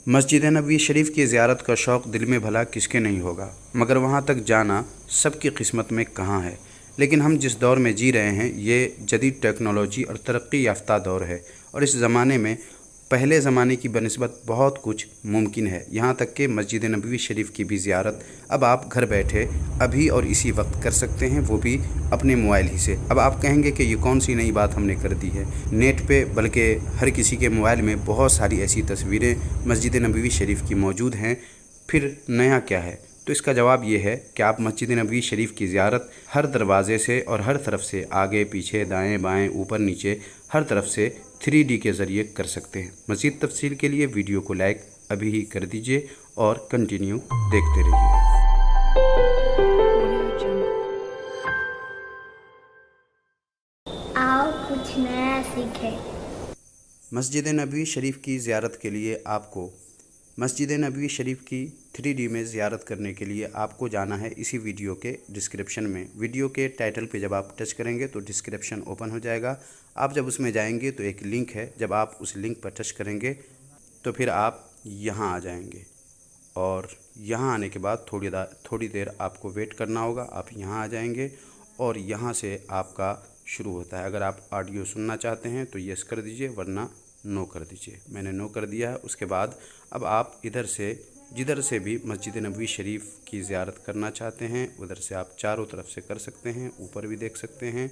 मस्जिद नबवी शरीफ की ज़ियारत का शौक़ दिल में भला किसके नहीं होगा, मगर वहाँ तक जाना सबकी किस्मत में कहाँ है। लेकिन हम जिस दौर में जी रहे हैं ये जदीद टेक्नोलॉजी और तरक्की याफ्ता दौर है, और इस ज़माने में पहले ज़माने की बनिस्बत बहुत कुछ मुमकिन है। यहाँ तक कि मस्जिद नबवी शरीफ की भी ज़ियारत अब आप घर बैठे अभी और इसी वक्त कर सकते हैं, वो भी अपने मोबाइल ही से। अब आप कहेंगे कि ये कौन सी नई बात हमने कर दी है नेट पे, बल्कि हर किसी के मोबाइल में बहुत सारी ऐसी तस्वीरें मस्जिद नबवी शरीफ की मौजूद हैं, फिर नया क्या है। तो इसका जवाब ये है कि आप मस्जिद नबवी शरीफ की ज़ियारत हर दरवाज़े से और हर तरफ से, आगे पीछे दाएं बाएं ऊपर नीचे हर तरफ से 3D के ज़रिए कर सकते हैं। मज़ीद तफसील के लिए वीडियो को लाइक अभी ही कर दीजिए और कंटिन्यू देखते रहिए। आओ कुछ नया सीखें। मस्जिद नबवी शरीफ की ज़ियारत के लिए आपको मस्जिद नबवी शरीफ की 3D में ज़ियारत करने के लिए आपको जाना है इसी वीडियो के डिस्क्रिप्शन में। वीडियो के टाइटल पे जब आप टच करेंगे तो डिस्क्रिप्शन ओपन हो जाएगा। आप जब उसमें जाएंगे तो एक लिंक है, जब आप उस लिंक पर टच करेंगे तो फिर आप यहाँ आ जाएंगे, और यहाँ आने के बाद थोड़ी देर आपको वेट करना होगा। आप यहाँ आ जाएंगे और यहाँ से आपका शुरू होता है। अगर आप ऑडियो सुनना चाहते हैं तो यस कर दीजिए, वरना नो कर दीजिए। मैंने नो कर दिया है। उसके बाद अब आप इधर से जिधर से भी मस्जिद नबवी शरीफ की ज़ियारत करना चाहते हैं उधर से आप चारों तरफ से कर सकते हैं। ऊपर भी देख सकते हैं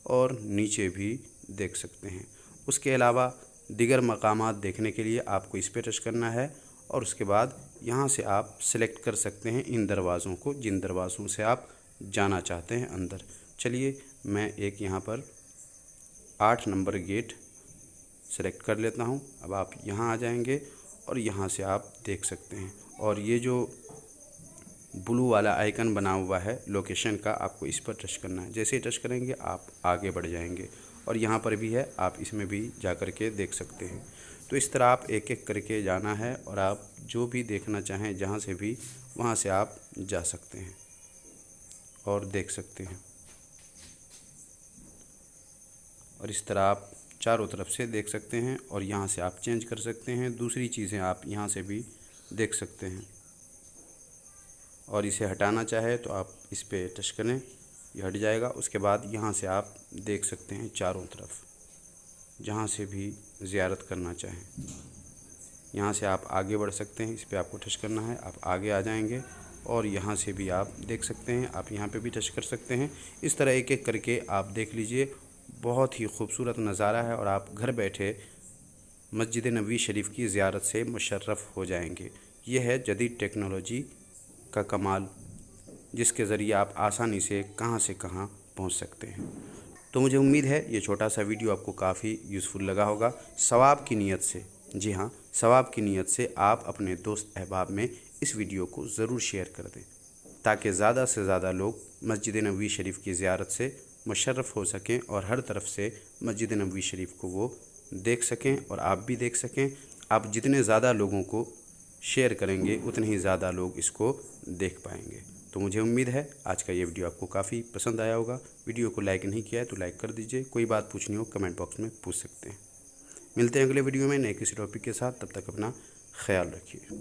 और नीचे भी देख सकते हैं। उसके अलावा दीगर मकामात देखने के लिए आपको इस पर टच करना है, और उसके बाद यहाँ से आप सेलेक्ट कर सकते हैं इन दरवाज़ों को, जिन दरवाज़ों से आप जाना चाहते हैं अंदर। चलिए मैं एक यहाँ पर 8 नंबर गेट सेलेक्ट कर लेता हूँ। अब आप यहाँ आ जाएंगे और यहाँ से आप देख सकते हैं, और ये जो ब्लू वाला आइकन बना हुआ है लोकेशन का, आपको इस पर टच करना है। जैसे ही टच करेंगे आप आगे बढ़ जाएंगे, और यहाँ पर भी है, आप इसमें भी जा कर के देख सकते हैं। तो इस तरह आप एक एक करके जाना है, और आप जो भी देखना चाहें जहाँ से भी, वहाँ से आप जा सकते हैं और देख सकते हैं। और इस तरह आप चारों तरफ से देख सकते हैं, और यहाँ से आप चेंज कर सकते हैं। दूसरी चीज़ें आप यहाँ से भी देख सकते हैं, और इसे हटाना चाहे तो आप इस पे टच करें, ये हट जाएगा। उसके बाद यहाँ से आप देख सकते हैं चारों तरफ, जहाँ से भी ज़ियारत करना चाहें। यहाँ से आप आगे बढ़ सकते हैं, इस पे आपको टच करना है, आप आगे आ जाएंगे, और यहाँ से भी आप देख सकते हैं। आप यहाँ पे भी टच कर सकते हैं। इस तरह एक एक करके आप देख लीजिए। बहुत ही खूबसूरत नज़ारा है, और आप घर बैठे मस्जिद नबवी शरीफ की ज़ियारत से मुशर्रफ़ हो जाएंगे। ये है जदीद टेक्नोलॉजी का कमाल, जिसके ज़रिए आप आसानी से कहाँ पहुँच सकते हैं। तो मुझे उम्मीद है ये छोटा सा वीडियो आपको काफ़ी यूज़फुल लगा होगा। सवाब की नीयत से, जी हाँ, सवाब की नीयत से आप अपने दोस्त अहबाब में इस वीडियो को ज़रूर शेयर कर दें, ताकि ज़्यादा से ज़्यादा लोग मस्जिद नबवी शरीफ की ज़ियारत से मुशर्रफ़ हो सकें, और हर तरफ से मस्जिद नबवी शरीफ को वो देख सकें, और आप भी देख सकें। आप जितने ज़्यादा लोगों को शेयर करेंगे उतने ही ज़्यादा लोग इसको देख पाएंगे। तो मुझे उम्मीद है आज का ये वीडियो आपको काफ़ी पसंद आया होगा। वीडियो को लाइक नहीं किया है तो लाइक कर दीजिए। कोई बात पूछनी हो कमेंट बॉक्स में पूछ सकते हैं। मिलते हैं अगले वीडियो में नए किसी टॉपिक के साथ। तब तक अपना ख्याल रखिए।